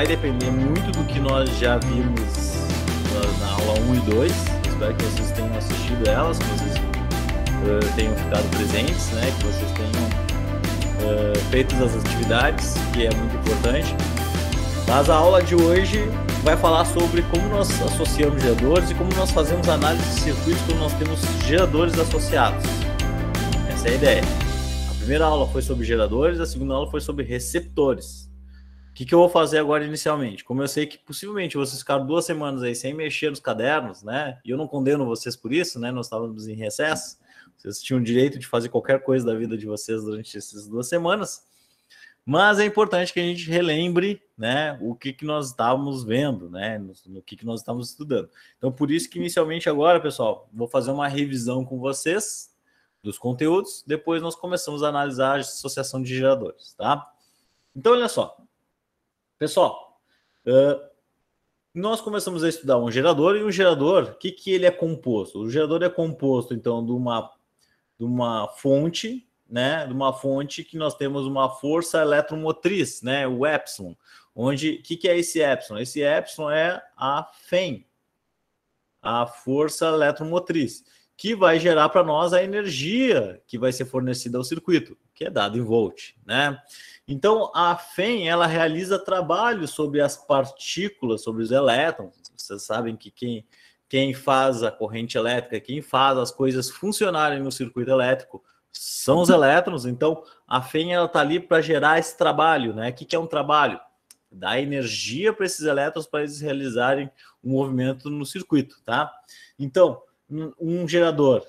vai depender muito do que nós já vimos na aula 1 e 2. Espero que vocês tenham assistido elas, que vocês tenham ficado presentes, né? Que vocês tenham feito as atividades, que é muito importante. Mas a aula de hoje vai falar sobre como nós associamos geradores e como nós fazemos análise de circuitos quando nós temos geradores associados. Essa é a ideia. A primeira aula foi sobre geradores, a segunda aula foi sobre receptores. O que eu vou fazer agora inicialmente? Como eu sei que possivelmente vocês ficaram 2 semanas aí sem mexer nos cadernos, né? E eu não condeno vocês por isso, né? Nós estávamos em recesso. Vocês tinham o direito de fazer qualquer coisa da vida de vocês durante essas 2 semanas. Mas é importante que a gente relembre, né, o que nós estávamos vendo, né, no que nós estávamos estudando. Então, por isso que inicialmente agora, pessoal, vou fazer uma revisão com vocês dos conteúdos, depois nós começamos a analisar a associação de geradores, tá? Então, olha só. Pessoal, nós começamos a estudar um gerador, e um gerador, o que ele é composto? O gerador é composto, então, de uma fonte, né, de uma fonte que nós temos uma força eletromotriz, né, o epsilon, onde, o que é esse epsilon? Esse epsilon é a FEM, a força eletromotriz, que vai gerar para nós a energia que vai ser fornecida ao circuito, que é dado em volt, né? Então, a FEM, ela realiza trabalho sobre as partículas, sobre os elétrons. Vocês sabem que quem faz a corrente elétrica, quem faz as coisas funcionarem no circuito elétrico, são os elétrons. Então, a FEM está ali para gerar esse trabalho, né? O que é um trabalho? Dar energia para esses elétrons para eles realizarem um movimento no circuito, tá? Então, um gerador,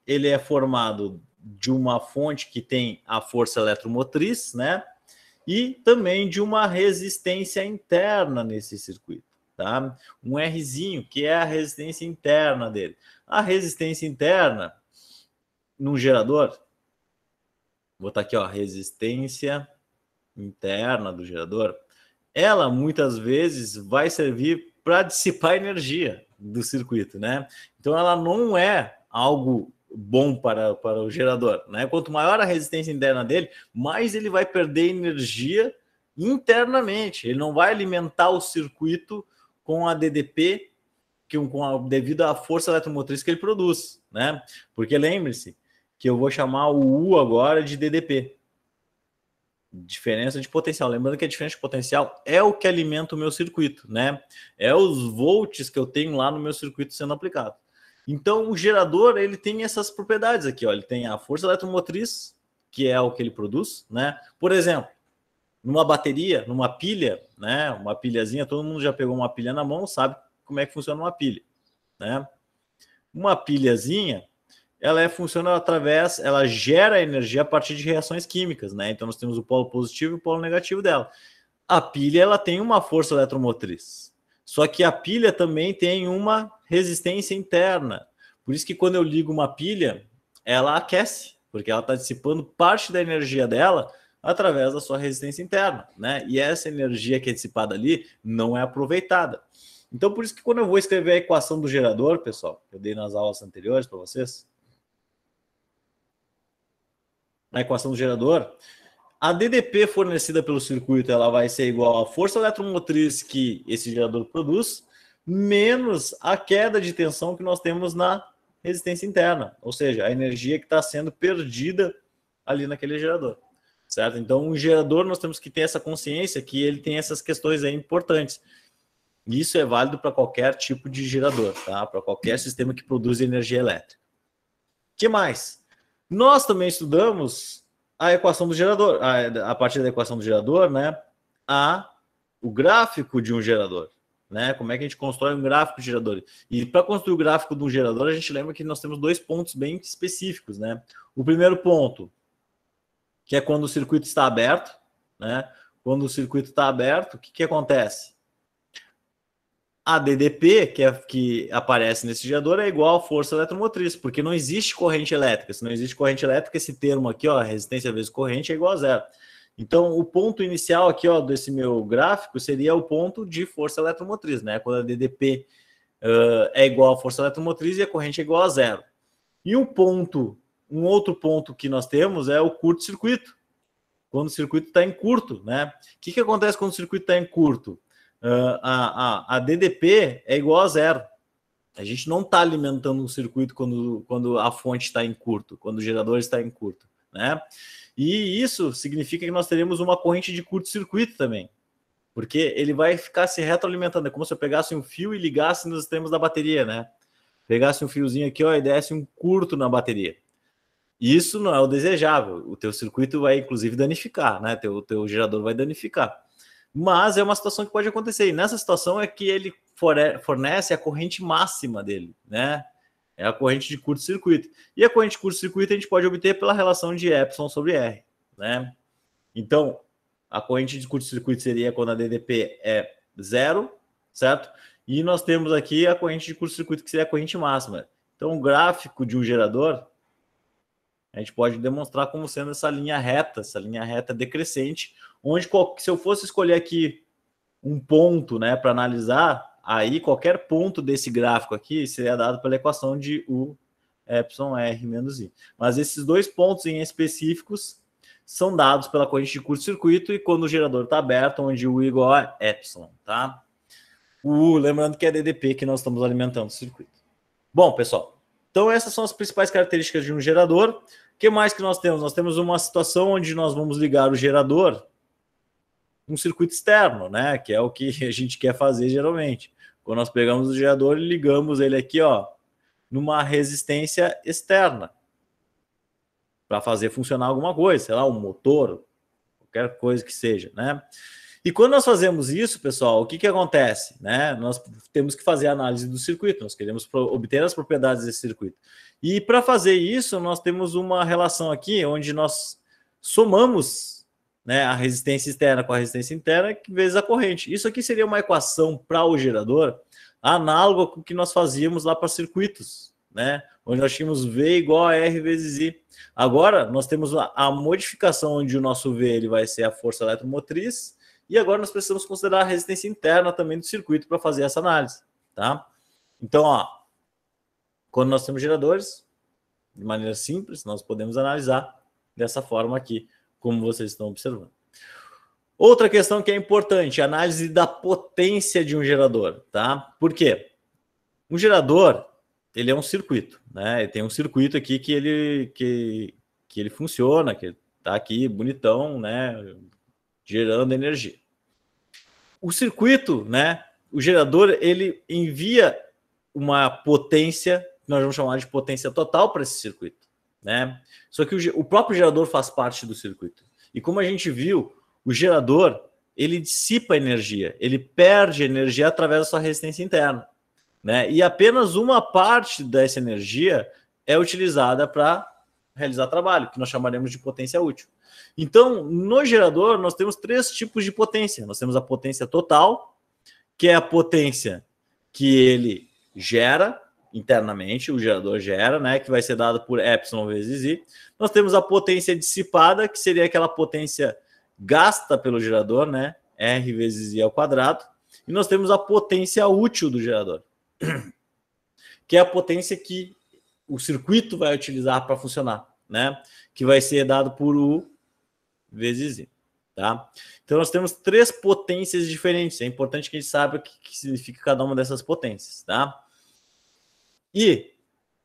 ele é formado de uma fonte que tem a força eletromotriz, né? E também de uma resistência interna nesse circuito, tá? Um Rzinho, que é a resistência interna dele. A resistência interna num gerador, vou botar aqui, ó, resistência interna do gerador, ela muitas vezes vai servir para dissipar energia do circuito, né? Então ela não é algo bom para o gerador, né? Quanto maior a resistência interna dele, mais ele vai perder energia internamente. Ele não vai alimentar o circuito com a DDP, devido à força eletromotriz que ele produz, né? Porque lembre-se que eu vou chamar o U agora de DDP. Diferença de potencial. Lembrando que a diferença de potencial é o que alimenta o meu circuito, né? É os volts que eu tenho lá no meu circuito sendo aplicado. Então, o gerador, ele tem essas propriedades aqui, ó. Ele tem a força eletromotriz, que é o que ele produz, né? Por exemplo, numa bateria, numa pilha, né? Uma pilhazinha, todo mundo já pegou uma pilha na mão, sabe como é que funciona uma pilha, né? Uma pilhazinha, ela gera energia a partir de reações químicas, né? Então, nós temos o polo positivo e o polo negativo dela. A pilha, ela tem uma força eletromotriz. Só que a pilha também tem uma resistência interna. Por isso que quando eu ligo uma pilha, ela aquece, porque ela está dissipando parte da energia dela através da sua resistência interna, né? E essa energia que é dissipada ali não é aproveitada. Então, por isso que quando eu vou escrever a equação do gerador, pessoal, eu dei nas aulas anteriores para vocês, na equação do gerador, a DDP fornecida pelo circuito, ela vai ser igual à força eletromotriz que esse gerador produz, menos a queda de tensão que nós temos na resistência interna, ou seja, a energia que está sendo perdida ali naquele gerador, certo? Então, um gerador, nós temos que ter essa consciência que ele tem essas questões aí importantes. Isso é válido para qualquer tipo de gerador, tá? Para qualquer sistema que produz energia elétrica. O que mais? Nós também estudamos a equação do gerador, a partir da equação do gerador, né? O gráfico de um gerador, né? Como é que a gente constrói um gráfico de gerador? E para construir o gráfico de um gerador, a gente lembra que nós temos 2 pontos bem específicos, né? O primeiro ponto, que é quando o circuito está aberto, né? Quando o circuito está aberto, o que acontece? A DDP, que aparece nesse gerador, é igual à força eletromotriz, porque não existe corrente elétrica. Se não existe corrente elétrica, esse termo aqui, ó, resistência vezes corrente, é igual a zero. Então, o ponto inicial aqui, ó, desse meu gráfico seria o ponto de força eletromotriz, né? Quando a DDP é igual à força eletromotriz e a corrente é igual a zero. E um outro ponto que nós temos é o curto-circuito, quando o circuito está em curto, né? O que acontece quando o circuito está em curto? A DDP é igual a zero. A gente não está alimentando um circuito quando a fonte está em curto, quando o gerador está em curto, né? E isso significa que nós teremos uma corrente de curto-circuito também, porque ele vai ficar se retroalimentando. É como se eu pegasse um fio e ligasse nos extremos da bateria, né? Pegasse um fiozinho aqui, ó, e desse um curto na bateria. Isso não é o desejável. O teu circuito vai, inclusive, danificar, né? Teu gerador vai danificar. Mas é uma situação que pode acontecer. E nessa situação é que ele fornece a corrente máxima dele, né? É a corrente de curto-circuito. E a corrente de curto-circuito a gente pode obter pela relação de Epsilon sobre R, né? Então, a corrente de curto-circuito seria quando a DDP é zero, certo? E nós temos aqui a corrente de curto-circuito, que seria a corrente máxima. Então, o gráfico de um gerador, a gente pode demonstrar como sendo essa linha reta decrescente, onde se eu fosse escolher aqui um ponto, né, para analisar, aí qualquer ponto desse gráfico aqui seria dado pela equação de U epsilon R menos I. Mas esses dois pontos em específicos são dados pela corrente de curto-circuito e quando o gerador está aberto, onde U igual a epsilon, tá? Lembrando que é DDP que nós estamos alimentando o circuito. Bom, pessoal, então essas são as principais características de um gerador. O que mais que nós temos? Nós temos uma situação onde nós vamos ligar o gerador um circuito externo, né? Que é o que a gente quer fazer geralmente. Quando nós pegamos o gerador e ligamos ele aqui, ó, numa resistência externa para fazer funcionar alguma coisa, sei lá, um motor, qualquer coisa que seja, né? E quando nós fazemos isso, pessoal, o que acontece, né? Nós temos que fazer a análise do circuito, nós queremos obter as propriedades desse circuito. E para fazer isso, nós temos uma relação aqui onde nós somamos, né, a resistência externa com a resistência interna vezes a corrente. Isso aqui seria uma equação para o gerador análoga com o que nós fazíamos lá para circuitos, né? Onde nós tínhamos V igual a R vezes I. Agora, nós temos a modificação onde o nosso V ele vai ser a força eletromotriz e agora nós precisamos considerar a resistência interna também do circuito para fazer essa análise, tá? Então, ó, quando nós temos geradores, de maneira simples, nós podemos analisar dessa forma aqui, como vocês estão observando. Outra questão que é importante, a análise da potência de um gerador, tá? Por quê? Um gerador, ele é um circuito, né? Ele tem um circuito aqui que ele funciona, que tá aqui bonitão, né? Gerando energia. O circuito, né? O gerador, ele envia uma potência, que nós vamos chamar de potência total para esse circuito, né? Só que o próprio gerador faz parte do circuito. E como a gente viu, o gerador, ele dissipa energia, ele perde energia através da sua resistência interna, né? E apenas uma parte dessa energia é utilizada para realizar trabalho, que nós chamaremos de potência útil. Então, no gerador, nós temos três tipos de potência. Nós temos a potência total, que é a potência que ele gera internamente, o gerador gera, né, que vai ser dado por epsilon vezes I. Nós temos a potência dissipada, que seria aquela potência gasta pelo gerador, né, R vezes I ao quadrado. E nós temos a potência útil do gerador, que é a potência que o circuito vai utilizar para funcionar, né, que vai ser dado por U vezes I, tá? Então nós temos três potências diferentes. É importante que a gente saiba o que significa cada uma dessas potências, tá? E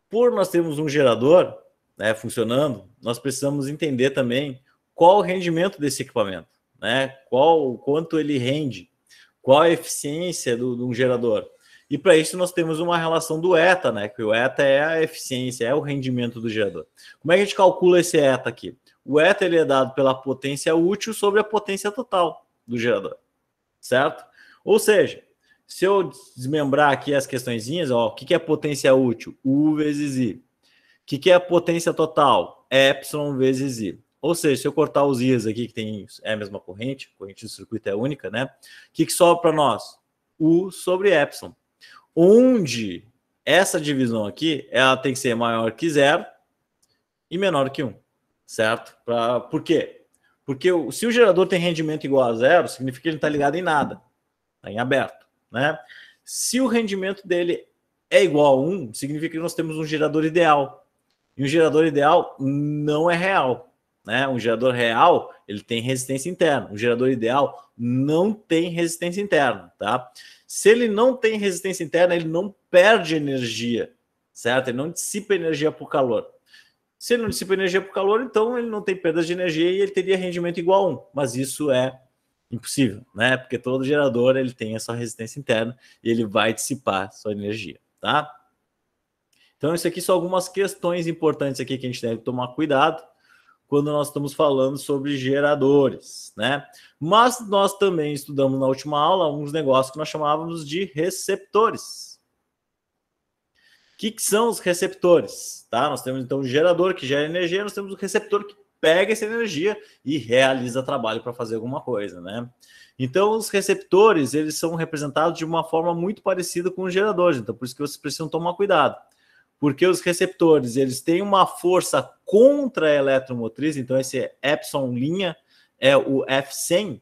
por nós termos um gerador, né, funcionando, nós precisamos entender também qual o rendimento desse equipamento, né? Quanto ele rende, qual a eficiência de um gerador. E para isso nós temos uma relação do eta, né? Que o eta é a eficiência, é o rendimento do gerador. Como é que a gente calcula esse eta aqui? O eta ele é dado pela potência útil sobre a potência total do gerador, certo? Ou seja, se eu desmembrar aqui as questõezinhas, ó, o que é potência útil? U vezes I. O que é a potência total? Epsilon vezes I. Ou seja, se eu cortar os I's aqui, que é a mesma corrente, a corrente do circuito é única, né? O que sobra para nós? U sobre Epsilon. Onde essa divisão aqui, ela tem que ser maior que 0 e menor que 1. Certo? Por quê? Porque se o gerador tem rendimento igual a 0, significa que ele não está ligado em nada. Está em aberto, né? Se o rendimento dele é igual a 1, significa que nós temos um gerador ideal. E um gerador ideal não é real, né? Um gerador real, ele tem resistência interna. Um gerador ideal não tem resistência interna, tá? Se ele não tem resistência interna, ele não perde energia, certo? Ele não dissipa energia por calor. Se ele não dissipa energia por calor, então ele não tem perda de energia e ele teria rendimento igual a 1. Mas isso é impossível, né? Porque todo gerador ele tem a sua resistência interna e ele vai dissipar sua energia, tá? Então, isso aqui são algumas questões importantes aqui que a gente deve tomar cuidado quando nós estamos falando sobre geradores, né? Mas nós também estudamos na última aula uns negócios que nós chamávamos de receptores. O que são os receptores? Tá? Nós temos então o gerador que gera energia, nós temos o receptor que pega essa energia e realiza trabalho para fazer alguma coisa, né? Então, os receptores, eles são representados de uma forma muito parecida com os geradores, então por isso que vocês precisam tomar cuidado. Porque os receptores, eles têm uma força contra a eletromotriz, então esse epsilon linha é o F100,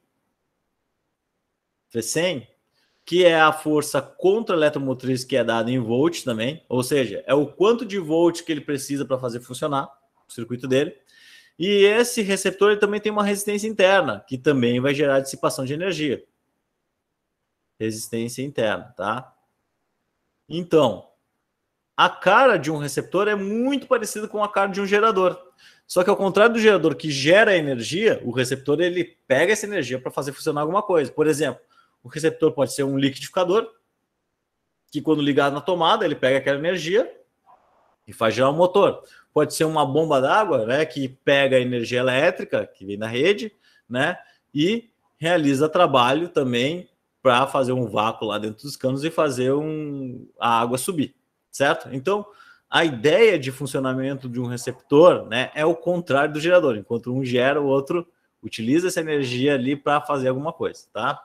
F100, que é a força contra a eletromotriz que é dada em volts também, ou seja, é o quanto de volt que ele precisa para fazer funcionar o circuito dele. E esse receptor ele também tem uma resistência interna, que também vai gerar dissipação de energia. Resistência interna, tá? Então, a cara de um receptor é muito parecida com a cara de um gerador. Só que ao contrário do gerador que gera energia, o receptor ele pega essa energia para fazer funcionar alguma coisa. Por exemplo, o receptor pode ser um liquidificador, que quando ligado na tomada, ele pega aquela energia e faz girar o motor. Pode ser uma bomba d'água, né, que pega a energia elétrica que vem da rede, né, e realiza trabalho também para fazer um vácuo lá dentro dos canos e fazer a água subir, certo? Então, a ideia de funcionamento de um receptor, né, é o contrário do gerador. Enquanto um gera, o outro utiliza essa energia ali para fazer alguma coisa, tá?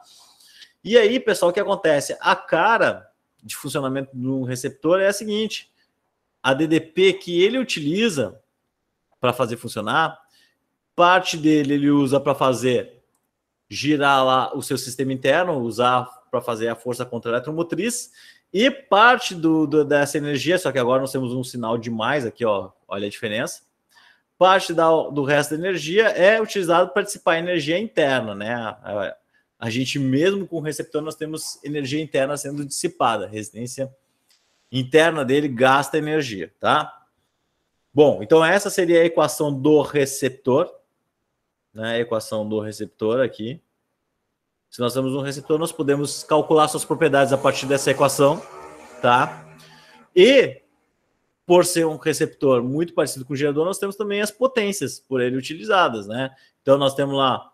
E aí, pessoal, o que acontece? A cara de funcionamento do receptor é a seguinte: a DDP que ele utiliza para fazer funcionar, parte dele ele usa para fazer girar lá o seu sistema interno, usar para fazer a força contra a eletromotriz, e parte dessa energia, só que agora nós temos um sinal de mais aqui, ó, olha a diferença. Parte do resto da energia é utilizado para dissipar energia interna, né? A gente, mesmo com o receptor, nós temos energia interna sendo dissipada. A resistência interna dele gasta energia, tá? Bom, então essa seria a equação do receptor, né? A equação do receptor aqui. Se nós temos um receptor, nós podemos calcular suas propriedades a partir dessa equação, tá? E, por ser um receptor muito parecido com o gerador, nós temos também as potências por ele utilizadas, né? Então, nós temos lá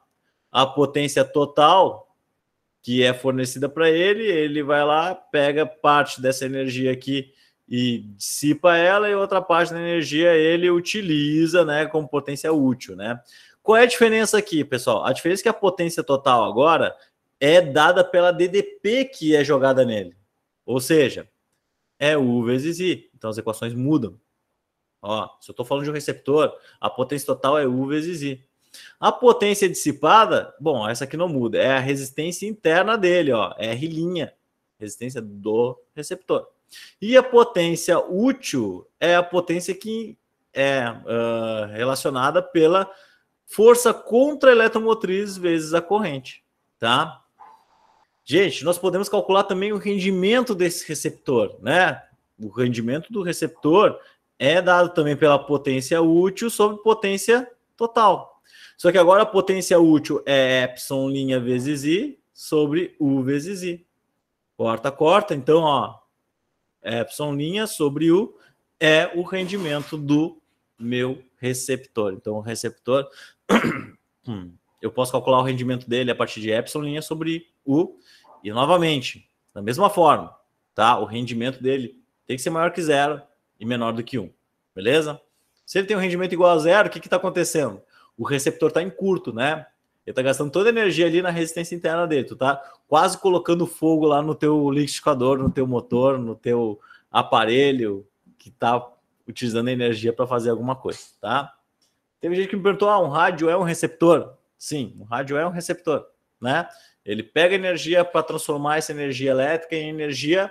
a potência total que é fornecida para ele, ele vai lá, pega parte dessa energia aqui e dissipa ela, e outra parte da energia ele utiliza, né, como potência útil, né? Qual é a diferença aqui, pessoal? A diferença é que a potência total agora é dada pela DDP que é jogada nele. Ou seja, é U vezes I. Então as equações mudam. Ó, se eu estou falando de um receptor, a potência total é U vezes I. A potência dissipada, bom, essa aqui não muda, é a resistência interna dele, ó, R', resistência do receptor. E a potência útil é a potência que é relacionada pela força contra a eletromotriz vezes a corrente, tá? Gente, nós podemos calcular também o rendimento desse receptor, né? O rendimento do receptor é dado também pela potência útil sobre potência total. Só que agora a potência útil é epsilon linha vezes I sobre U vezes I. Corta, corta. Então, ó, epsilon linha sobre U é o rendimento do meu receptor. Então, o receptor, eu posso calcular o rendimento dele a partir de epsilon linha sobre U. E, novamente, da mesma forma, tá? O rendimento dele tem que ser maior que 0 e menor do que 1. Beleza? Se ele tem um rendimento igual a 0, o que está acontecendo? O receptor está em curto, né? Ele está gastando toda a energia ali na resistência interna dele. Tu tá quase colocando fogo lá no teu liquidificador, no teu motor, no teu aparelho que está utilizando energia para fazer alguma coisa, tá? Teve gente que me perguntou, um rádio é um receptor? Sim, um rádio é um receptor, né? Ele pega energia para transformar essa energia elétrica em energia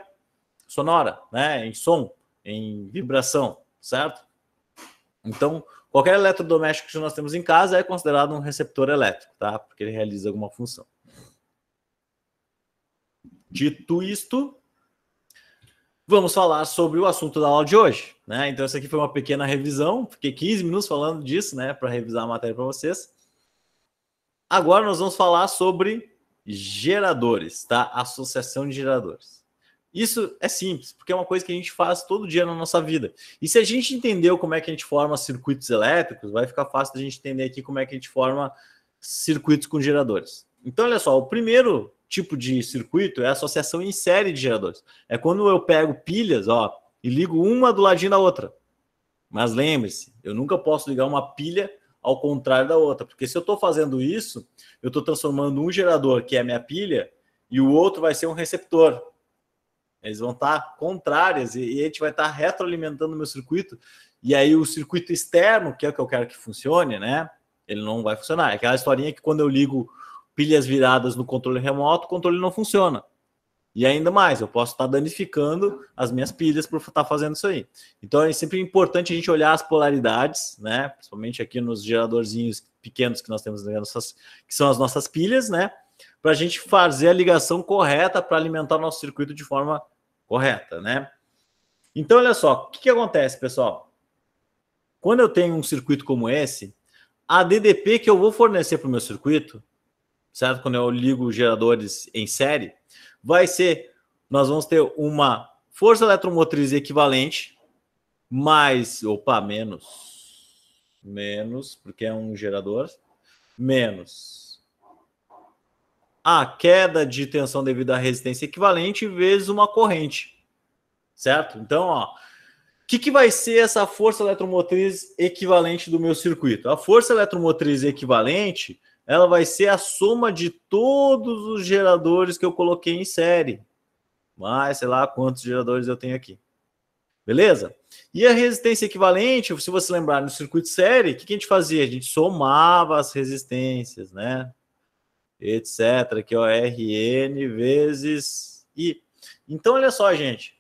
sonora, né? Em som, em vibração, certo? Então, Qualquer eletrodoméstico que nós temos em casa é considerado um receptor elétrico, tá? Porque ele realiza alguma função. Dito isto, vamos falar sobre o assunto da aula de hoje, né? Então, essa aqui foi uma pequena revisão. Fiquei 15 minutos falando disso, né? Para revisar a matéria para vocês. Agora nós vamos falar sobre geradores, tá? Associação de geradores. Isso é simples, porque é uma coisa que a gente faz todo dia na nossa vida. E se a gente entendeu como é que a gente forma circuitos elétricos, vai ficar fácil da gente entender aqui como é que a gente forma circuitos com geradores. Então, olha só, o primeiro tipo de circuito é a associação em série de geradores. É quando eu pego pilhas, ó, e ligo uma do ladinho da outra. Mas lembre-se, eu nunca posso ligar uma pilha ao contrário da outra, porque se eu estou fazendo isso, eu estou transformando um gerador, que é a minha pilha, e o outro vai ser um receptor. Eles vão estar contrárias e a gente vai estar retroalimentando o meu circuito. E aí o circuito externo, que é o que eu quero que funcione, né? Ele não vai funcionar. É aquela historinha que quando eu ligo pilhas viradas no controle remoto, o controle não funciona. E ainda mais, eu posso estar danificando as minhas pilhas por estar fazendo isso aí. Então é sempre importante a gente olhar as polaridades, né? Principalmente aqui nos geradorzinhos pequenos que nós temos, que são as nossas pilhas, né? Para a gente fazer a ligação correta para alimentar o nosso circuito de forma correta, né? Então, olha só, o que acontece, pessoal? Quando eu tenho um circuito como esse, a DDP que eu vou fornecer para o meu circuito, certo? Quando eu ligo geradores em série, vai ser, nós vamos ter uma força eletromotriz equivalente, mais, menos, porque é um gerador, menos a queda de tensão devido à resistência equivalente vezes uma corrente, certo? Então, ó, o que vai ser essa força eletromotriz equivalente do meu circuito? A força eletromotriz equivalente, ela vai ser a soma de todos os geradores que eu coloquei em série, mais sei lá quantos geradores eu tenho aqui. Beleza? E a resistência equivalente, se você lembrar, no circuito série, o que a gente fazia? A gente somava as resistências, né? Etc. Aqui, ó, Rn vezes I. Então, olha só, gente.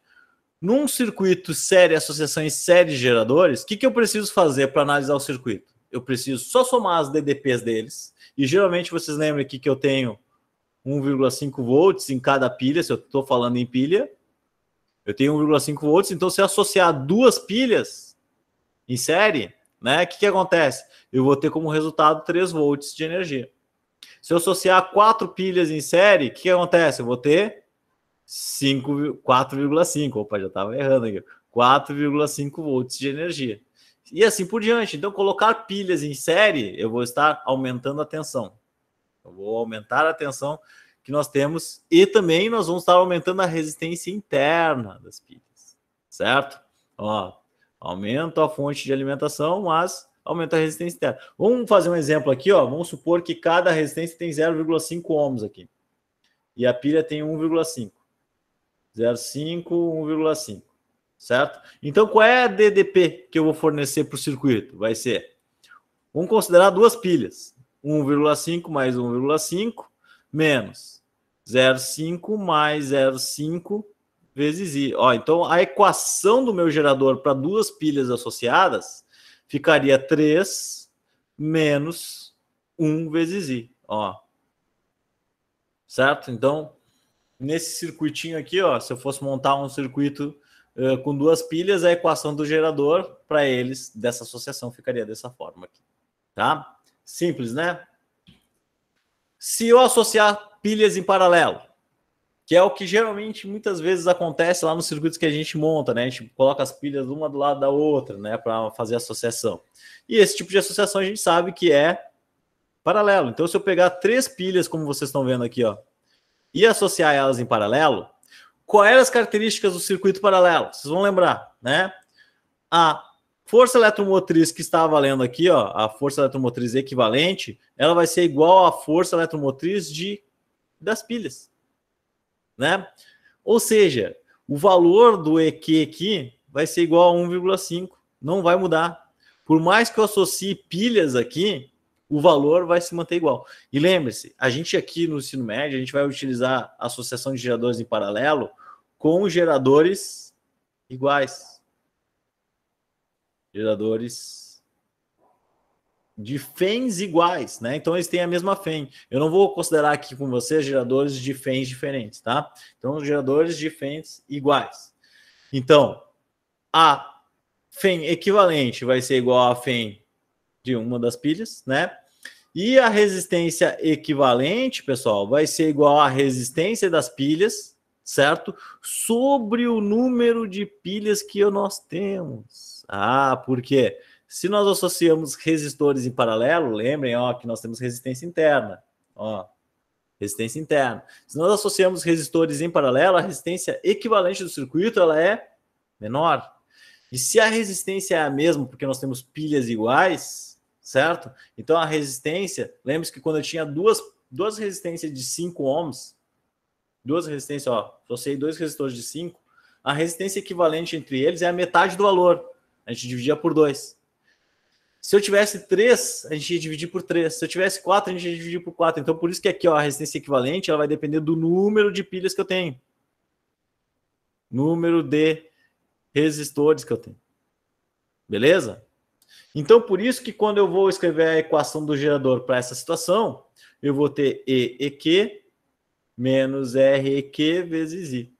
Num circuito série, associação em série de geradores, o que eu preciso fazer para analisar o circuito? Eu preciso só somar as DDPs deles. E geralmente vocês lembram aqui que eu tenho 1,5 volts em cada pilha, se eu estou falando em pilha. Eu tenho 1,5 volts, então se eu associar duas pilhas em série, né, o que acontece? Eu vou ter como resultado 3 volts de energia. Se eu associar 4 pilhas em série, o que acontece? Eu vou ter 4,5. Opa, já estava errando aqui. 4,5 volts de energia. E assim por diante. Então, colocar pilhas em série, eu vou estar aumentando a tensão. Eu vou aumentar a tensão que nós temos e também nós vamos estar aumentando a resistência interna das pilhas. Certo? Ó, aumento a fonte de alimentação, mas aumenta a resistência interna. Vamos fazer um exemplo aqui, ó. Vamos supor que cada resistência tem 0,5 ohms aqui. E a pilha tem 1,5. 0,5, 1,5. Certo? Então, qual é a DDP que eu vou fornecer para o circuito? Vai ser, vamos considerar duas pilhas. 1,5 mais 1,5 menos 0,5 mais 0,5 vezes I. Ó, então, a equação do meu gerador para duas pilhas associadas ficaria 3 menos 1 vezes I. Ó. Certo? Então, nesse circuitinho aqui, ó, se eu fosse montar um circuito com duas pilhas, a equação do gerador para eles dessa associação ficaria dessa forma aqui. Tá? Simples, né? Se eu associar pilhas em paralelo, que é o que geralmente muitas vezes acontece lá nos circuitos que a gente monta, né? A gente coloca as pilhas uma do lado da outra, né, para fazer a associação. E esse tipo de associação a gente sabe que é paralelo. Então, se eu pegar 3 pilhas, como vocês estão vendo aqui, ó, e associar elas em paralelo, quais eram as características do circuito paralelo? Vocês vão lembrar, né? A força eletromotriz que está valendo aqui, ó, a força eletromotriz equivalente, ela vai ser igual à força eletromotriz das pilhas, né? Ou seja, o valor do EQ aqui vai ser igual a 1,5, não vai mudar. Por mais que eu associe pilhas aqui, o valor vai se manter igual. E lembre-se, a gente aqui no ensino médio, a gente vai utilizar a associação de geradores em paralelo com geradores iguais. Geradores de FENs iguais, né? Então eles têm a mesma FEN. Eu não vou considerar aqui com você geradores de FENs diferentes, tá? Então, geradores de FENs iguais. Então, a FEN equivalente vai ser igual a FEN de uma das pilhas, né? E a resistência equivalente, pessoal, vai ser igual à resistência das pilhas, certo? Sobre o número de pilhas que nós temos. Ah, por quê? Se nós associamos resistores em paralelo, lembrem, ó, que nós temos resistência interna, ó, resistência interna. Se nós associamos resistores em paralelo, a resistência equivalente do circuito, ela é menor. E se a resistência é a mesma, porque nós temos pilhas iguais, certo? Então a resistência, lembre-se que quando eu tinha duas resistências de 5 ohms, duas resistências, ó, associei dois resistores de 5, a resistência equivalente entre eles é a metade do valor. A gente dividia por 2. Se eu tivesse 3, a gente ia dividir por 3. Se eu tivesse 4, a gente ia dividir por 4. Então, por isso que aqui, ó, a resistência equivalente ela vai depender do número de pilhas que eu tenho. Número de resistores que eu tenho. Beleza? Então, por isso que quando eu vou escrever a equação do gerador para essa situação, eu vou ter EQ menos REQ vezes I.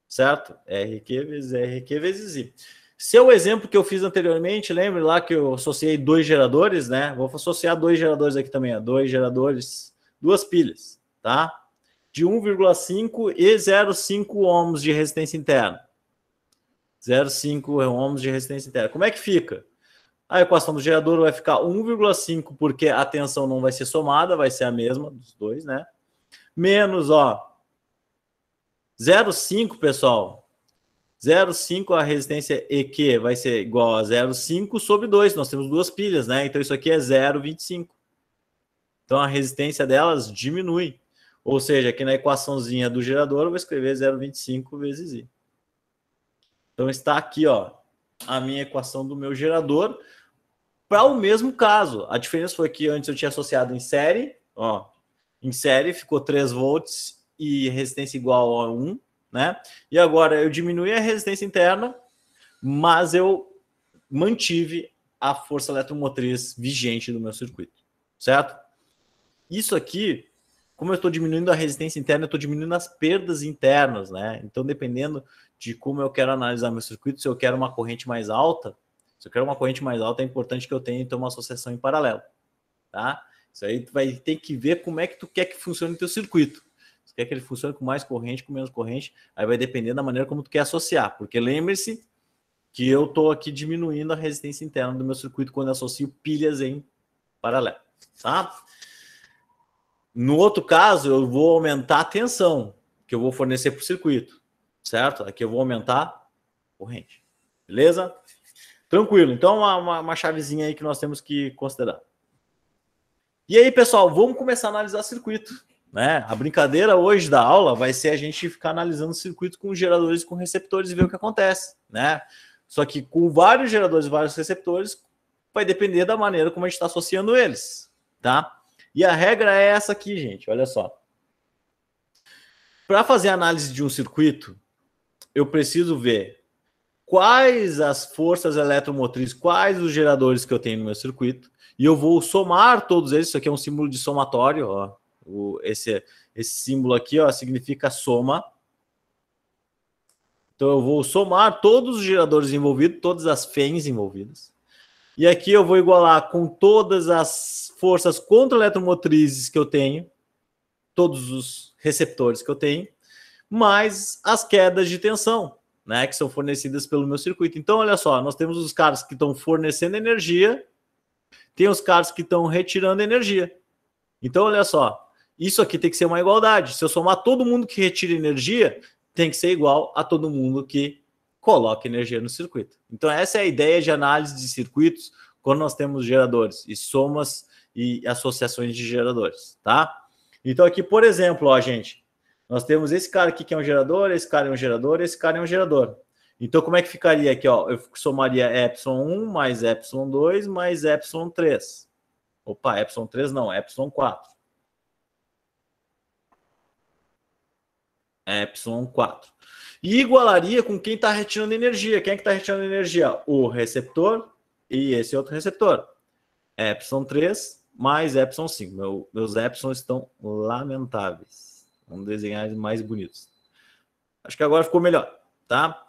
Certo? REQ vezes REQ vezes I. Se é o exemplo que eu fiz anteriormente, lembre lá que eu associei 2 geradores, né? Vou associar 2 geradores aqui também, ó. 2 geradores, 2 pilhas, tá? De 1,5 e 0,5 ohms de resistência interna. 0,5 ohms de resistência interna. Como é que fica? A equação do gerador vai ficar 1,5, porque a tensão não vai ser somada, vai ser a mesma dos dois, né? Menos, ó, 0,5, pessoal. 0,5 a resistência EQ vai ser igual a 0,5 sobre 2. Nós temos 2 pilhas, né? Então isso aqui é 0,25. Então a resistência delas diminui. Ou seja, aqui na equaçãozinha do gerador eu vou escrever 0,25 vezes I. Então está aqui, ó, a minha equação do meu gerador para o mesmo caso. A diferença foi que antes eu tinha associado em série, ó, em série ficou 3 volts e resistência igual a 1. Né? E agora eu diminui a resistência interna, mas eu mantive a força eletromotriz vigente do meu circuito, certo? Isso aqui, como eu estou diminuindo a resistência interna, eu estou diminuindo as perdas internas, né? Então, dependendo de como eu quero analisar meu circuito, se eu quero uma corrente mais alta, é importante que eu tenha então uma associação em paralelo, tá? Isso aí tu vai ter que ver como é que tu quer que funcione o teu circuito. Se quer que ele funcione com mais corrente, com menos corrente, aí vai depender da maneira como tu quer associar. Porque lembre-se que eu estou aqui diminuindo a resistência interna do meu circuito quando eu associo pilhas em paralelo, tá? No outro caso, eu vou aumentar a tensão que eu vou fornecer para o circuito, certo? Aqui eu vou aumentar a corrente, beleza? Tranquilo, então uma chavezinha aí que nós temos que considerar. E aí, pessoal, vamos começar a analisar circuito. Né? A brincadeira hoje da aula vai ser a gente ficar analisando o circuito com geradores e com receptores e ver o que acontece, né? Só que com vários geradores e vários receptores vai depender da maneira como a gente está associando eles, tá? E a regra é essa aqui, gente, olha só. Para fazer a análise de um circuito, eu preciso ver quais as forças eletromotrizes, quais os geradores que eu tenho no meu circuito, e eu vou somar todos eles. Isso aqui é um símbolo de somatório, ó. Esse símbolo aqui, ó, significa soma. Então eu vou somar todos os geradores envolvidos, todas as FENs envolvidas. E aqui eu vou igualar com todas as forças contra-eletromotrizes que eu tenho, todos os receptores que eu tenho, mais as quedas de tensão, né, que são fornecidas pelo meu circuito. Então, olha só, nós temos os caras que estão fornecendo energia, tem os caras que estão retirando energia. Então, olha só, isso aqui tem que ser uma igualdade. Se eu somar todo mundo que retira energia, tem que ser igual a todo mundo que coloca energia no circuito. Então, essa é a ideia de análise de circuitos quando nós temos geradores e somas e associações de geradores, tá? Então, aqui, por exemplo, ó, gente, nós temos esse cara aqui que é um gerador, esse cara é um gerador, esse cara é um gerador. Então, como é que ficaria aqui? Ó? Eu somaria ε1 mais ε2 mais ε3. Opa, ε3 não, ε4. ε4. E igualaria com quem está retirando energia. Quem é que está retirando energia? O receptor e esse outro receptor. Epsilon 3 mais Epsilon 5. Meus Epsilon estão lamentáveis. Vamos desenhar mais bonitos. Acho que agora ficou melhor, tá?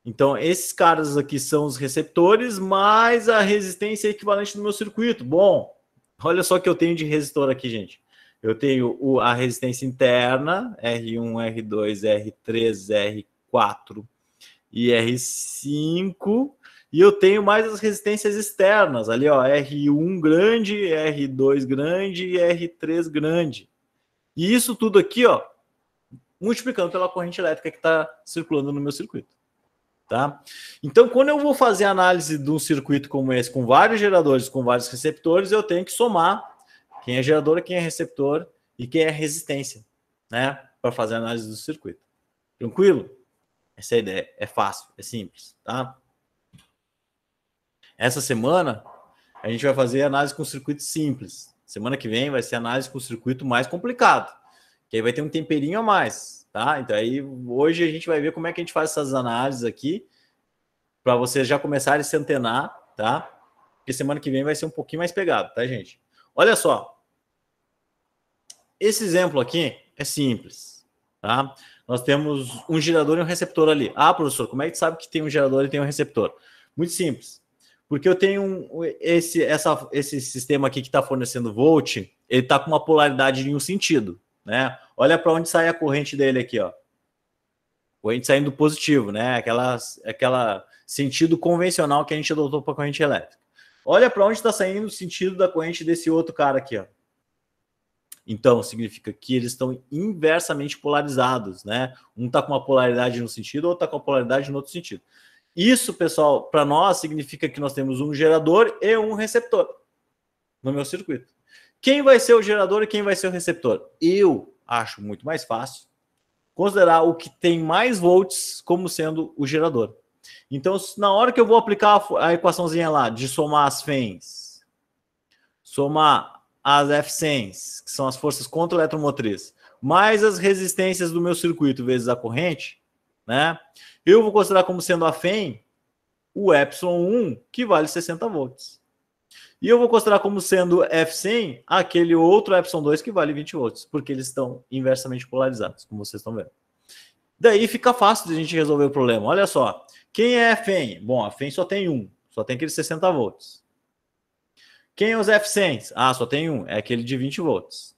Então, esses caras aqui são os receptores, mais a resistência equivalente do meu circuito. Bom, olha só o que eu tenho de resistor aqui, gente. Eu tenho a resistência interna, R1, R2, R3, R4 e R5. E eu tenho mais as resistências externas, ali, ó, R1 grande, R2 grande e R3 grande. E isso tudo aqui, ó, multiplicando pela corrente elétrica que está circulando no meu circuito. Tá? Então, quando eu vou fazer análise de um circuito como esse, com vários geradores, com vários receptores, eu tenho que somar quem é gerador, quem é receptor e quem é resistência, né? Para fazer a análise do circuito. Tranquilo? Essa é a ideia. É fácil, é simples, tá? Essa semana, a gente vai fazer análise com circuito simples. Semana que vem vai ser análise com circuito mais complicado, que aí vai ter um temperinho a mais, tá? Então aí hoje a gente vai ver como é que a gente faz essas análises aqui para vocês já começarem a se antenar, tá? Porque semana que vem vai ser um pouquinho mais pegado, tá, gente? Olha só. Esse exemplo aqui é simples, tá? Nós temos um gerador e um receptor ali. Ah, professor, como é que tu sabe que tem um gerador e tem um receptor? Muito simples. Porque eu tenho esse sistema aqui que está fornecendo volt, ele está com uma polaridade em um sentido, né? Olha para onde sai a corrente dele aqui, ó. Corrente saindo positivo, né? Aquela sentido convencional que a gente adotou para a corrente elétrica. Olha para onde está saindo o sentido da corrente desse outro cara aqui, ó. Então, significa que eles estão inversamente polarizados, né? Um está com uma polaridade no sentido, outro está com uma polaridade no outro sentido. Isso, pessoal, para nós significa que nós temos um gerador e um receptor no meu circuito. Quem vai ser o gerador e quem vai ser o receptor? Eu acho muito mais fácil considerar o que tem mais volts como sendo o gerador. Então, na hora que eu vou aplicar a equaçãozinha lá de somar as FENs, somar as Fsens, que são as forças contra a eletromotriz, mais as resistências do meu circuito vezes a corrente, né? Eu vou considerar como sendo a FEM o Epsilon 1, que vale 60 volts. E eu vou considerar como sendo F100 aquele outro Epsilon 2 que vale 20 volts, porque eles estão inversamente polarizados, como vocês estão vendo. Daí fica fácil de a gente resolver o problema. Olha só, quem é FEM? Bom, a FEM só tem um, só tem aqueles 60 volts. Quem é os F100s? Ah, só tem um, é aquele de 20 volts.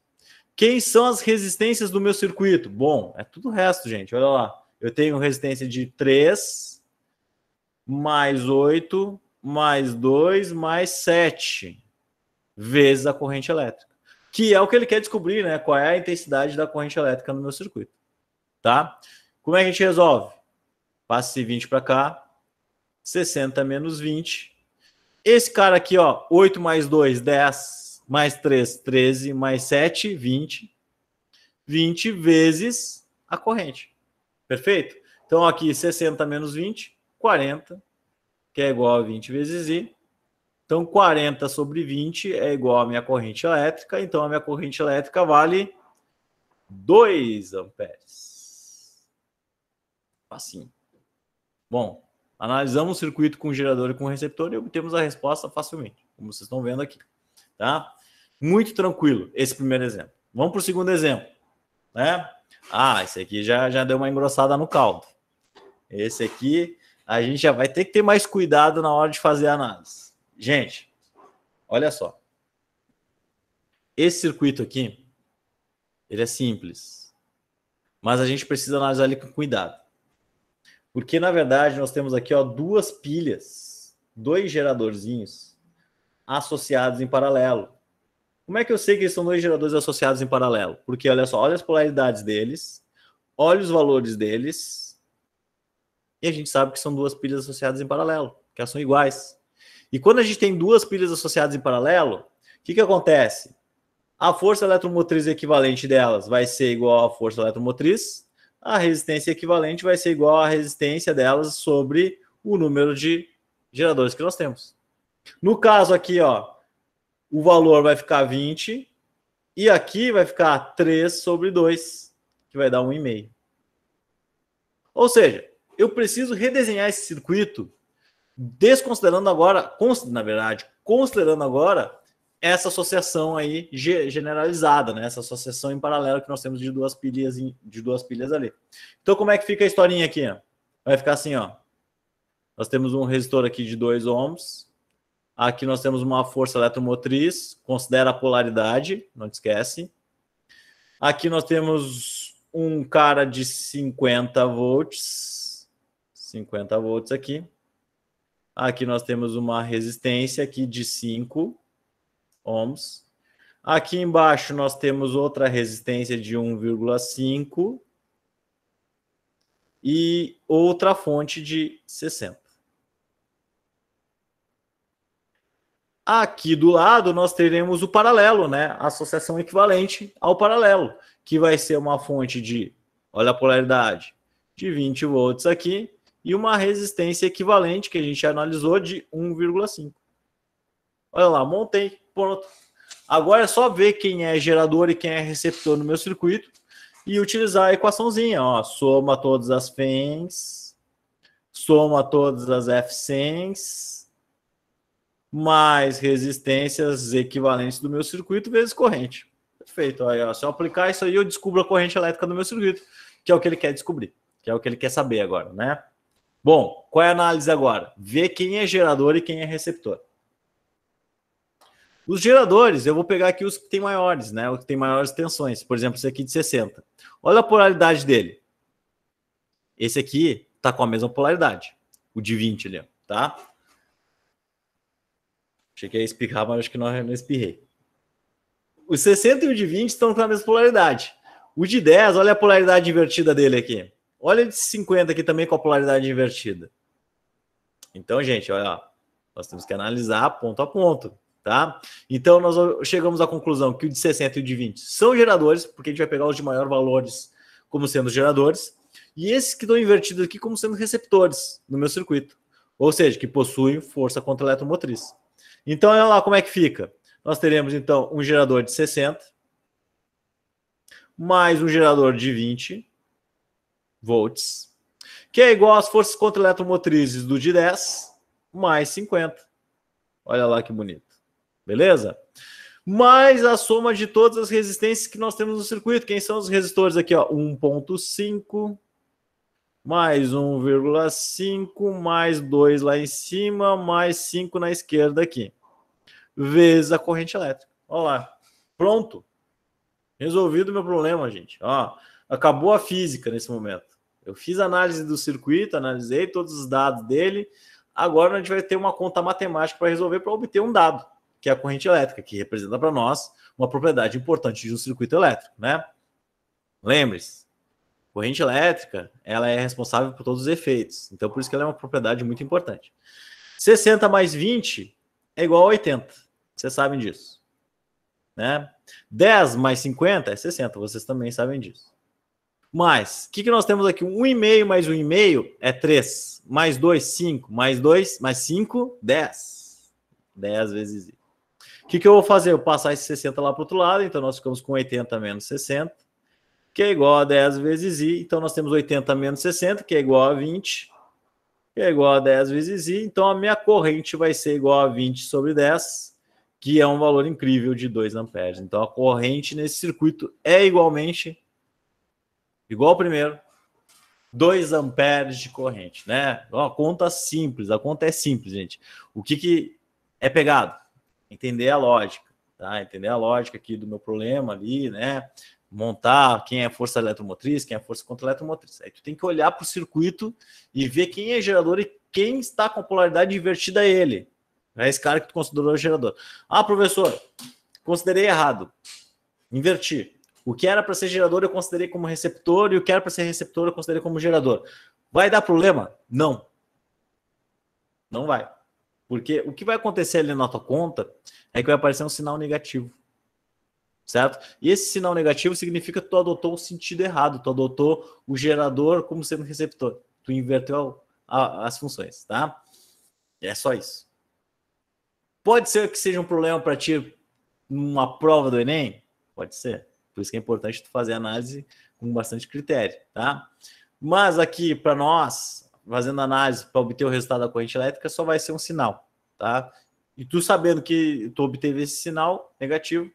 Quem são as resistências do meu circuito? Bom, é tudo o resto, gente. Olha lá. Eu tenho resistência de 3, mais 8, mais 2, mais 7 vezes a corrente elétrica. Que é o que ele quer descobrir, né? Qual é a intensidade da corrente elétrica no meu circuito. Tá? Como é que a gente resolve? Passa esse 20 para cá. 60 menos 20. Esse cara aqui, ó, 8 mais 2, 10, mais 3, 13, mais 7, 20. 20 vezes a corrente. Perfeito? Então, aqui, 60 menos 20, 40, que é igual a 20 vezes I. Então, 40 sobre 20 é igual a minha corrente elétrica. Então, a minha corrente elétrica vale 2 amperes. Facinho. Bom, analisamos o circuito com gerador e com receptor e obtemos a resposta facilmente, como vocês estão vendo aqui. Tá? Muito tranquilo esse primeiro exemplo. Vamos para o segundo exemplo. Né? Ah, esse aqui já deu uma engrossada no caldo. Esse aqui, a gente já vai ter que ter mais cuidado na hora de fazer a análise. Gente, olha só. Esse circuito aqui, ele é simples. Mas a gente precisa analisar ele com cuidado. Porque, na verdade, nós temos aqui, ó, duas pilhas, dois geradorzinhos associados em paralelo. Como é que eu sei que eles são dois geradores associados em paralelo? Porque, olha só, olha as polaridades deles, olha os valores deles, e a gente sabe que são duas pilhas associadas em paralelo, que elas são iguais. E quando a gente tem duas pilhas associadas em paralelo, o que acontece? A força eletromotriz equivalente delas vai ser igual à força eletromotriz, a resistência equivalente vai ser igual à resistência delas sobre o número de geradores que nós temos. No caso aqui, ó, o valor vai ficar 20 e aqui vai ficar 3 sobre 2, que vai dar 1,5. Ou seja, eu preciso redesenhar esse circuito desconsiderando agora, considerando agora essa associação aí generalizada, né? Essa associação em paralelo que nós temos de duas pilhas ali. Então, como é que fica a historinha aqui? Ó? Vai ficar assim, ó. Nós temos um resistor aqui de 2 ohms. Aqui nós temos uma força eletromotriz. Considera a polaridade, não te esquece. Aqui nós temos um cara de 50 volts. 50 volts aqui. Aqui nós temos uma resistência aqui de 5 ohms. Aqui embaixo nós temos outra resistência de 1,5 e outra fonte de 60. Aqui do lado nós teremos o paralelo, né? A associação equivalente ao paralelo, que vai ser uma fonte de, olha a polaridade, de 20 volts aqui e uma resistência equivalente que a gente analisou de 1,5. Olha lá, montei, pronto. Agora é só ver quem é gerador e quem é receptor no meu circuito e utilizar a equaçãozinha, ó, soma todas as FENs, soma todas as FSENs, mais resistências equivalentes do meu circuito vezes corrente. Perfeito. Aí, ó, se eu aplicar isso aí, eu descubro a corrente elétrica do meu circuito, que é o que ele quer descobrir, que é o que ele quer saber agora, né? Bom, qual é a análise agora? Ver quem é gerador e quem é receptor. Os geradores, eu vou pegar aqui os que têm maiores, né? Os que têm maiores tensões. Por exemplo, esse aqui de 60. Olha a polaridade dele. Esse aqui está com a mesma polaridade. O de 20 ali, tá? Achei que ia espirrar, mas acho que não espirrei. Os 60 e o de 20 estão com a mesma polaridade. O de 10, olha a polaridade invertida dele aqui. Olha o de 50 aqui também com a polaridade invertida. Então, gente, olha, nós temos que analisar ponto a ponto. Tá? Então, nós chegamos à conclusão que o de 60 e o de 20 são geradores, porque a gente vai pegar os de maior valores como sendo geradores, e esses que estão invertidos aqui como sendo receptores no meu circuito, ou seja, que possuem força contra a eletromotriz. Então, olha lá como é que fica. Nós teremos, então, um gerador de 60, mais um gerador de 20 volts, que é igual às forças contra eletromotrizes do de 10, mais 50. Olha lá que bonito. Beleza? Mais a soma de todas as resistências que nós temos no circuito. Quem são os resistores aqui? 1,5, mais 1,5, mais 2 lá em cima, mais 5 na esquerda aqui. Vezes a corrente elétrica. Olha lá. Pronto. Resolvido o meu problema, gente. Ó, acabou a física nesse momento. Eu fiz a análise do circuito, analisei todos os dados dele. Agora a gente vai ter uma conta matemática para resolver para obter um dado, que é a corrente elétrica, que representa para nós uma propriedade importante de um circuito elétrico, né? Lembre-se, corrente elétrica, ela é responsável por todos os efeitos, então por isso que ela é uma propriedade muito importante. 60 mais 20 é igual a 80, vocês sabem disso, né? 10 mais 50 é 60, vocês também sabem disso. Mas, o que nós temos aqui? 1,5 mais 1,5 é 3, mais 2, 5, mais 2, mais 5, 10. 10 vezes I. O que eu vou fazer? Eu vou passar esse 60 lá para o outro lado, então nós ficamos com 80 menos 60, que é igual a 10 vezes I. Então nós temos 80 menos 60, que é igual a 20, que é igual a 10 vezes I. Então a minha corrente vai ser igual a 20 sobre 10, que é um valor incrível de 2 amperes. Então a corrente nesse circuito é igualmente, igual ao primeiro, 2 amperes de corrente, né? Uma conta simples, a conta é simples, gente. O que é pegado? Entender a lógica, tá? Entender a lógica aqui do meu problema ali, né? Montar quem é força eletromotriz, quem é força contra eletromotriz. Aí tu tem que olhar para o circuito e ver quem é gerador e quem está com a polaridade invertida a ele. É esse cara que tu considerou gerador. Ah, professor, considerei errado. Inverti. O que era para ser gerador eu considerei como receptor e o que era para ser receptor eu considerei como gerador. Vai dar problema? Não. Não vai. Porque o que vai acontecer ali na tua conta é que vai aparecer um sinal negativo. Certo? E esse sinal negativo significa que tu adotou o sentido errado. Tu adotou o gerador como sendo receptor. Tu inverteu as funções, tá? É só isso. Pode ser que seja um problema para ti numa prova do Enem? Pode ser. Por isso que é importante tu fazer análise com bastante critério, tá? Mas aqui, para nós, fazendo análise para obter o resultado da corrente elétrica, só vai ser um sinal, tá? E tu sabendo que tu obteve esse sinal negativo,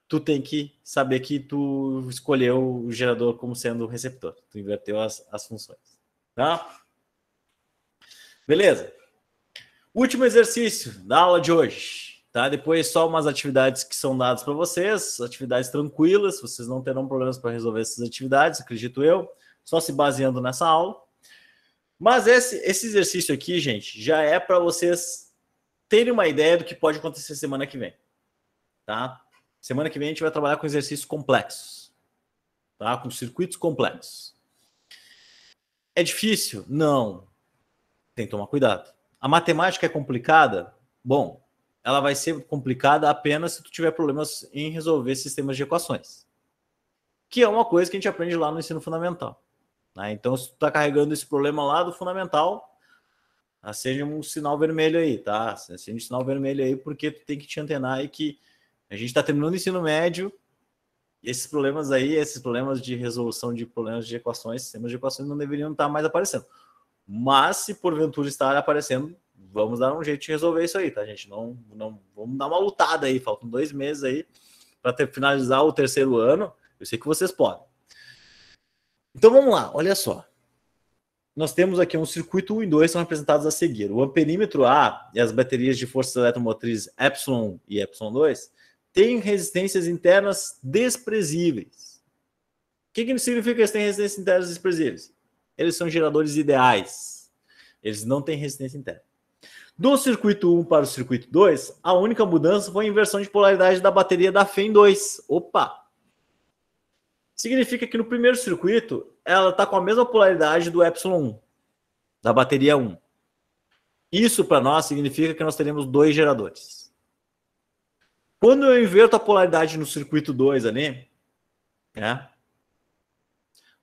tu tem que saber que tu escolheu o gerador como sendo o receptor. Tu inverteu as funções. Tá? Beleza. Último exercício da aula de hoje. Tá? Depois só umas atividades que são dadas para vocês, atividades tranquilas, vocês não terão problemas para resolver essas atividades, acredito eu, só se baseando nessa aula. Mas esse exercício aqui, gente, já é para vocês terem uma ideia do que pode acontecer semana que vem. Tá? Semana que vem a gente vai trabalhar com exercícios complexos. Tá? Com circuitos complexos. É difícil? Não. Tem que tomar cuidado. A matemática é complicada? Bom, ela vai ser complicada apenas se tu tiver problemas em resolver sistemas de equações. Que é uma coisa que a gente aprende lá no ensino fundamental. Né? Então, se tu está carregando esse problema lá do fundamental, acende um sinal vermelho aí, tá? Acende um sinal vermelho aí, porque tu tem que te antenar e que a gente está terminando o ensino médio e esses problemas aí, esses problemas de resolução de problemas de equações, sistemas de equações não deveriam estar mais aparecendo. Mas, se porventura estar aparecendo, vamos dar um jeito de resolver isso aí, tá, gente? Não, vamos dar uma lutada aí, faltam 2 meses aí para finalizar o 3º ano. Eu sei que vocês podem. Então, vamos lá, olha só. Nós temos aqui um circuito 1 e 2 são representados a seguir. O amperímetro A e as baterias de forças eletromotrizes ε1 e ε2 têm resistências internas desprezíveis. O que significa que eles têm resistências internas desprezíveis? Eles são geradores ideais. Eles não têm resistência interna. Do circuito 1 para o circuito 2, a única mudança foi a inversão de polaridade da bateria da FEM2. Opa! Significa que no primeiro circuito, ela está com a mesma polaridade do ε1, da bateria 1. Isso, para nós, significa que nós teremos 2 geradores. Quando eu inverto a polaridade no circuito 2 ali, né,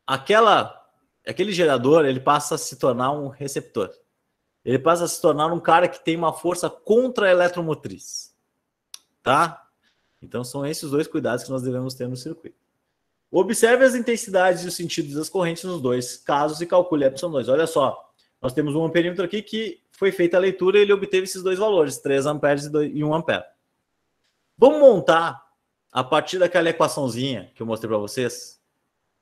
aquele gerador ele passa a se tornar um receptor. Ele passa a se tornar um cara que tem uma força contra-eletromotriz. Tá? Então, são esses 2 cuidados que nós devemos ter no circuito. Observe as intensidades e os sentidos das correntes nos 2 casos e calcule ε2. Olha só, nós temos um amperímetro aqui que foi feita a leitura e ele obteve esses 2 valores, 3 amperes e 1 ampere. Vamos montar, a partir daquela equaçãozinha que eu mostrei para vocês,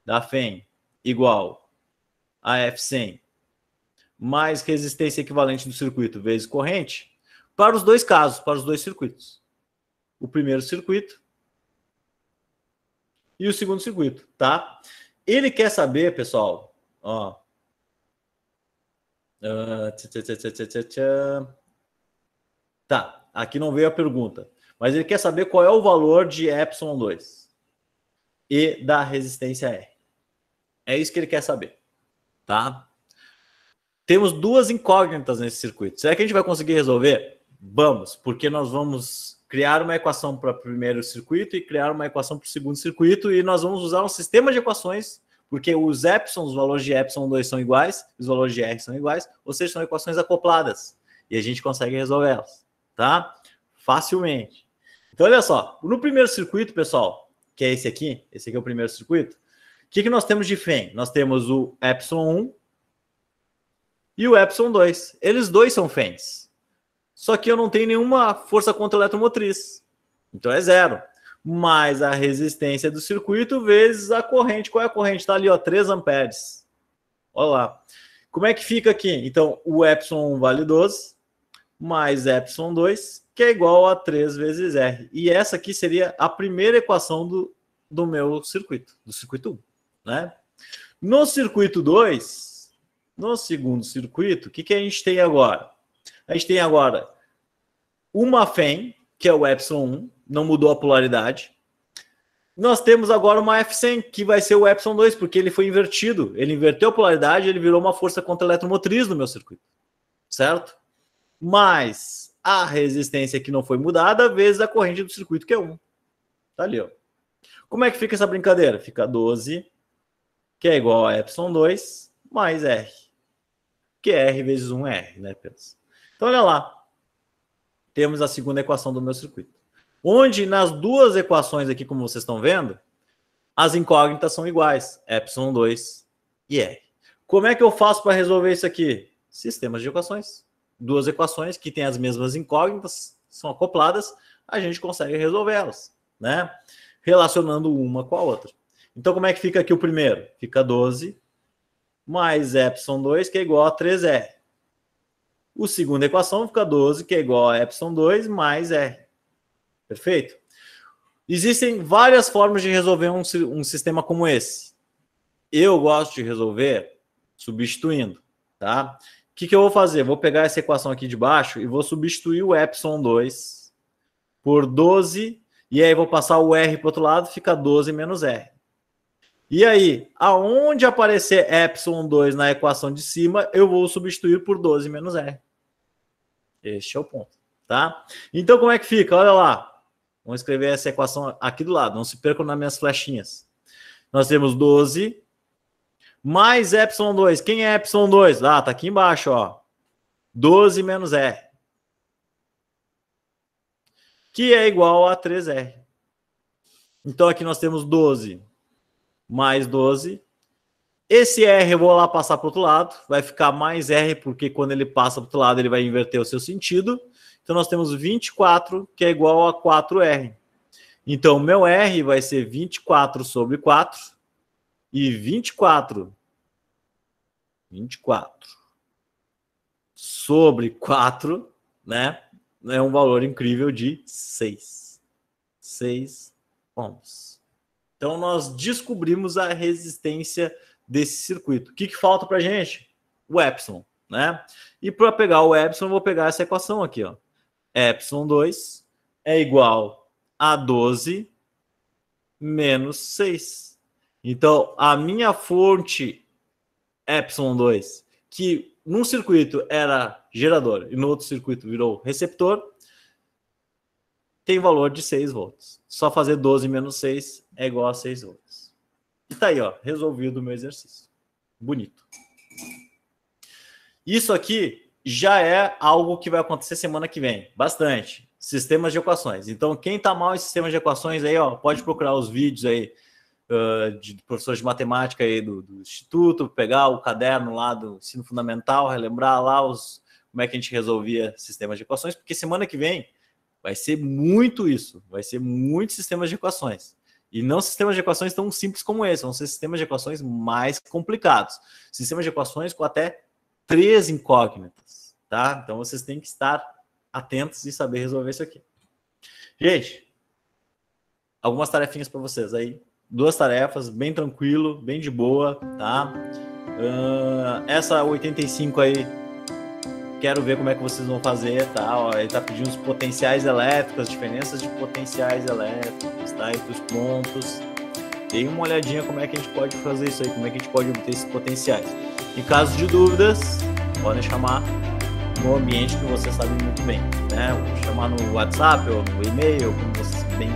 da FEM igual a F100 mais resistência equivalente do circuito vezes corrente, para os 2 casos, para os 2 circuitos. O primeiro circuito e o segundo circuito, tá? Ele quer saber, pessoal, ó. Tá, aqui não veio a pergunta, mas ele quer saber qual é o valor de ε2 e da resistência R. É isso que ele quer saber, tá? Temos 2 incógnitas nesse circuito. Será que a gente vai conseguir resolver? Vamos, porque nós vamos criar uma equação para o primeiro circuito e criar uma equação para o segundo circuito e nós vamos usar um sistema de equações, porque os os valores de ε2 são iguais, os valores de R são iguais, ou seja, são equações acopladas e a gente consegue resolvê-las, tá? Facilmente. Então, olha só, no primeiro circuito, pessoal, que é esse aqui é o primeiro circuito, o que nós temos de FEM? Nós temos o ε1 e o ε2. Eles 2 são FEMs. Só que eu não tenho nenhuma força contra-eletromotriz. Então é 0. Mais a resistência do circuito vezes a corrente. Qual é a corrente? Está ali, ó, 3 amperes. Olha lá. Como é que fica aqui? Então, o ε1 vale 12, mais ε2, que é igual a 3 vezes R. E essa aqui seria a primeira equação do meu circuito, do circuito 1. Né? No circuito 2, no segundo circuito, o que a gente tem agora? A gente tem agora uma FEM, que é o ε1, não mudou a polaridade. Nós temos agora uma F100, que vai ser o ε2, porque ele foi invertido. Ele inverteu a polaridade, ele virou uma força contra-eletromotriz no meu circuito. Certo? Mas a resistência que não foi mudada, vezes a corrente do circuito, que é 1. Tá ali, ó. Como é que fica essa brincadeira? Fica 12, que é igual a ε2, mais R. Que é R vezes 1 é R, né, pensa? Então, olha lá. Temos a segunda equação do meu circuito. Onde nas 2 equações aqui, como vocês estão vendo, as incógnitas são iguais. ε2 e R. Como é que eu faço para resolver isso aqui? Sistemas de equações. duas equações que têm as mesmas incógnitas, são acopladas, a gente consegue resolvê-las, né? Relacionando uma com a outra. Então, como é que fica aqui o primeiro? Fica 12 mais ε2, que é igual a 3R. A segunda equação fica 12, que é igual a ε2 mais R. Perfeito? Existem várias formas de resolver um sistema como esse. Eu gosto de resolver substituindo, tá? O que eu vou fazer? Vou pegar essa equação aqui de baixo e vou substituir o ε2 por 12, e aí vou passar o R para o outro lado, fica 12 menos R. E aí, aonde aparecer ε2 na equação de cima, eu vou substituir por 12 menos R. Este é o ponto, tá? Então, como é que fica? Olha lá. Vamos escrever essa equação aqui do lado. Não se percam nas minhas flechinhas. Nós temos 12 mais ε2. Quem é ε2? Ah, tá aqui embaixo, ó. 12 menos R. Que é igual a 3R. Então, aqui nós temos 12 mais 12. Esse R eu vou lá passar para o outro lado. Vai ficar mais R, porque quando ele passa para o outro lado, ele vai inverter o seu sentido. Então, nós temos 24, que é igual a 4R. Então, meu R vai ser 24 sobre 4. E 24 sobre 4, né? É um valor incrível de 6. 6 ohms. Então, nós descobrimos a resistência desse circuito. O que falta para a gente? O epsilon, né? E para pegar o epsilon, eu vou pegar essa equação aqui, ó. ε2 é igual a 12 menos 6. Então, a minha fonte ε2, que num circuito era gerador e no outro circuito virou receptor, tem valor de 6 volts. Só fazer 12 menos 6 é igual a 6 volts. E tá aí, ó, resolvido o meu exercício. Bonito. Isso aqui já é algo que vai acontecer semana que vem. Bastante. Sistemas de equações. Então, quem tá mal em sistemas de equações aí, ó, pode procurar os vídeos aí de professores de matemática aí do instituto, pegar o caderno lá do ensino fundamental, relembrar lá como é que a gente resolvia sistemas de equações, porque semana que vem vai ser muito isso. Vai ser muitos sistemas de equações. E não sistemas de equações tão simples como esse. Vão ser sistemas de equações mais complicados. Sistemas de equações com até 3 incógnitas, tá? Então, vocês têm que estar atentos e saber resolver isso aqui. Gente, algumas tarefinhas para vocês aí. 2 tarefas, bem tranquilo, bem de boa, tá? Essa 85 aí, quero ver como é que vocês vão fazer, tá? Ó, ele tá pedindo os potenciais elétricos, as diferenças de potenciais elétricos, tá? E os pontos. Dê uma olhadinha como é que a gente pode fazer isso aí, como é que a gente pode obter esses potenciais. Em caso de dúvidas, podem chamar no ambiente que vocês sabem muito bem, né? Vou chamar no WhatsApp ou no e-mail, como vocês bem